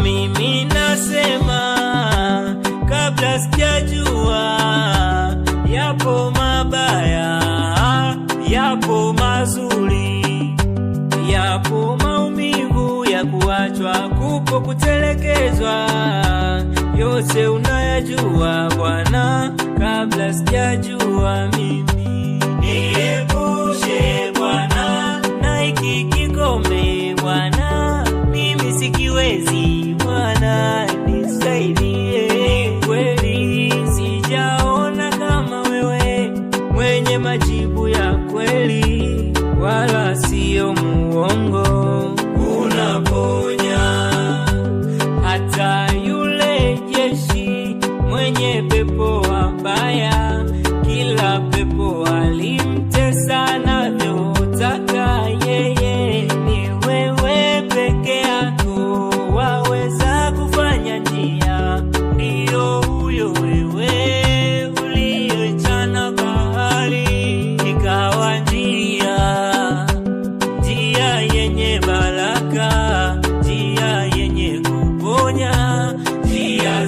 mimi nasema, kabla sijajua, yapo mabaya, yapo mazuri, yapo maumivu ya kuachwa, kupo kutelekezwa, yote unayajua Bwana, kabla sijajua mimi. Niepushe Bwana na hiki kikombe Bwana, mimi sikiwezi Bwana, nisaidie. Ni kweli sijaona kama wewe, mwenye majibu ya kweli, wala sio muongo. Unaponya hata yule jeshi mwenye pepo wabaya, kila pepo alimtesa anavyotaka yeye. Ni wewe peke yako waweza kufanya njia, ndiyo huyo wewe uliyechana bahari ikawa njia, njia yenye baraka, njia yenye kuponya, njia